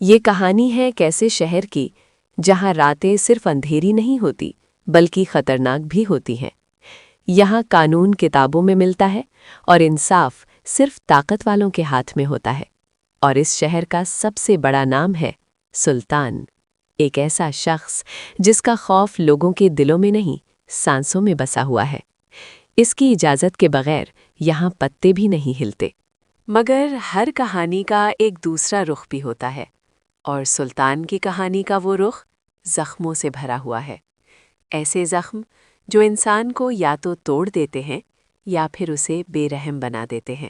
یہ کہانی ہے کیسے شہر کی جہاں راتیں صرف اندھیری نہیں ہوتی بلکہ خطرناک بھی ہوتی ہیں۔ یہاں قانون کتابوں میں ملتا ہے اور انصاف صرف طاقت والوں کے ہاتھ میں ہوتا ہے۔ اور اس شہر کا سب سے بڑا نام ہے سلطان، ایک ایسا شخص جس کا خوف لوگوں کے دلوں میں نہیں سانسوں میں بسا ہوا ہے۔ اس کی اجازت کے بغیر یہاں پتے بھی نہیں ہلتے۔ مگر ہر کہانی کا ایک دوسرا رخ بھی ہوتا ہے، اور سلطان کی کہانی کا وہ رخ زخموں سے بھرا ہوا ہے۔ ایسے زخم جو انسان کو یا تو توڑ دیتے ہیں یا پھر اسے بے رحم بنا دیتے ہیں۔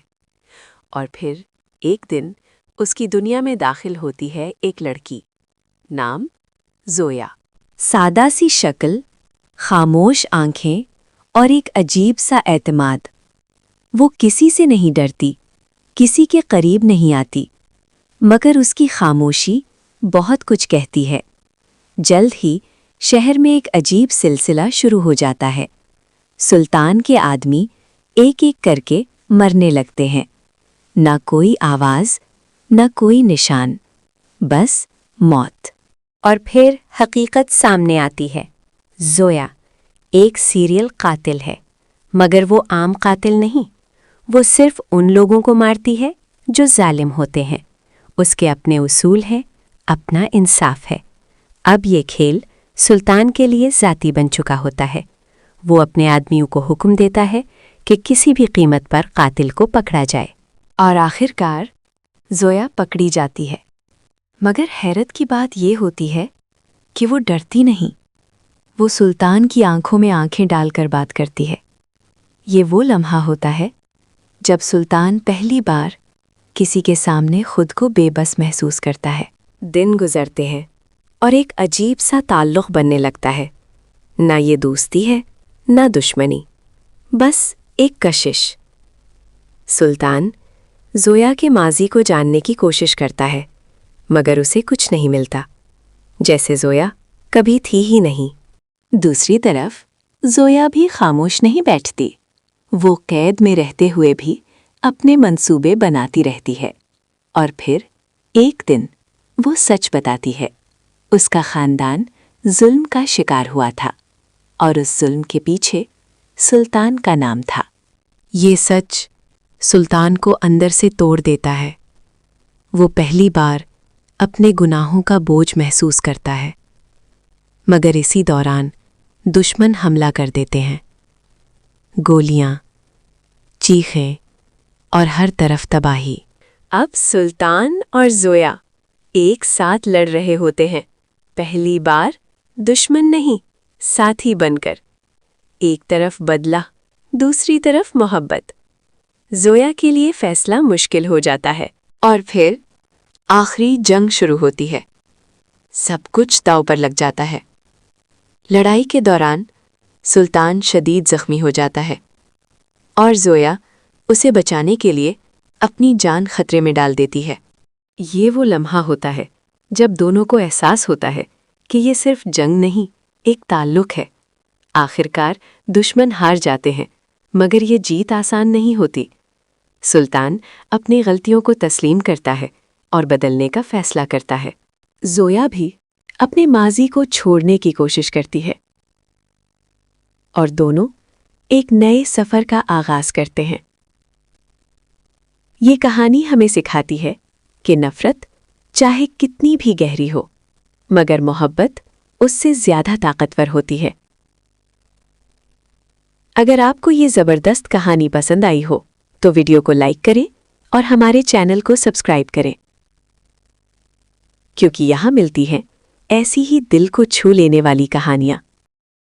اور پھر ایک دن اس کی دنیا میں داخل ہوتی ہے ایک لڑکی، نام زویا۔ سادہ سی شکل، خاموش آنکھیں اور ایک عجیب سا اعتماد۔ وہ کسی سے نہیں ڈرتی، کسی کے قریب نہیں آتی، مگر اس کی خاموشی بہت کچھ کہتی ہے۔ جلد ہی شہر میں ایک عجیب سلسلہ شروع ہو جاتا ہے۔ سلطان کے آدمی ایک ایک کر کے مرنے لگتے ہیں، نہ کوئی آواز، نہ کوئی نشان، بس موت۔ اور پھر حقیقت سامنے آتی ہے۔ زویا ایک سیریل قاتل ہے، مگر وہ عام قاتل نہیں، وہ صرف ان لوگوں کو مارتی ہے جو ظالم ہوتے ہیں۔ اس کے اپنے اصول ہیں، اپنا انصاف ہے۔ اب یہ کھیل سلطان کے لیے ذاتی بن چکا ہوتا ہے۔ وہ اپنے آدمیوں کو حکم دیتا ہے کہ کسی بھی قیمت پر قاتل کو پکڑا جائے، اور آخر کار زویا پکڑی جاتی ہے۔ مگر حیرت کی بات یہ ہوتی ہے کہ وہ ڈرتی نہیں، وہ سلطان کی آنکھوں میں آنکھیں ڈال کر بات کرتی ہے۔ یہ وہ لمحہ ہوتا ہے جب سلطان پہلی بار کسی کے سامنے خود کو بے بس محسوس کرتا ہے۔ دن گزرتے ہیں اور ایک عجیب سا تعلق بننے لگتا ہے۔ نہ یہ دوستی ہے، نہ دشمنی، بس ایک کشش۔ سلطان زویا کے ماضی کو جاننے کی کوشش کرتا ہے، مگر اسے کچھ نہیں ملتا، جیسے زویا کبھی تھی ہی نہیں۔ دوسری طرف زویا بھی خاموش نہیں بیٹھتی، وہ قید میں رہتے ہوئے بھی اپنے منصوبے بناتی رہتی ہے۔ اور پھر ایک دن وہ سچ بتاتی ہے، اس کا خاندان ظلم کا شکار ہوا تھا، اور اس ظلم کے پیچھے سلطان کا نام تھا۔ یہ سچ سلطان کو اندر سے توڑ دیتا ہے۔ وہ پہلی بار اپنے گناہوں کا بوجھ محسوس کرتا ہے، مگر اسی دوران دشمن حملہ کر دیتے ہیں۔ گولیاں، چیخیں اور ہر طرف تباہی۔ اب سلطان اور زویا ایک ساتھ لڑ رہے ہوتے ہیں، پہلی بار دشمن نہیں، ساتھی بن کر۔ ایک طرف بدلہ، دوسری طرف محبت۔ زویا کے لیے فیصلہ مشکل ہو جاتا ہے، اور پھر آخری جنگ شروع ہوتی ہے۔ سب کچھ داؤ پر لگ جاتا ہے۔ لڑائی کے دوران سلطان شدید زخمی ہو جاتا ہے، اور زویا اسے بچانے کے لیے اپنی جان خطرے میں ڈال دیتی ہے۔ یہ وہ لمحہ ہوتا ہے جب دونوں کو احساس ہوتا ہے کہ یہ صرف جنگ نہیں، ایک تعلق ہے۔ آخرکار دشمن ہار جاتے ہیں، مگر یہ جیت آسان نہیں ہوتی۔ سلطان اپنی غلطیوں کو تسلیم کرتا ہے اور بدلنے کا فیصلہ کرتا ہے۔ زویا بھی اپنے ماضی کو چھوڑنے کی کوشش کرتی ہے، اور دونوں ایک نئے سفر کا آغاز کرتے ہیں۔ یہ کہانی ہمیں سکھاتی ہے کہ نفرت چاہے کتنی بھی گہری ہو، مگر محبت اس سے زیادہ طاقتور ہوتی ہے۔ اگر آپ کو یہ زبردست کہانی پسند آئی ہو تو ویڈیو کو لائک کریں اور ہمارے چینل کو سبسکرائب کریں، کیونکہ یہاں ملتی ہیں ایسی ہی دل کو چھو لینے والی کہانیاں۔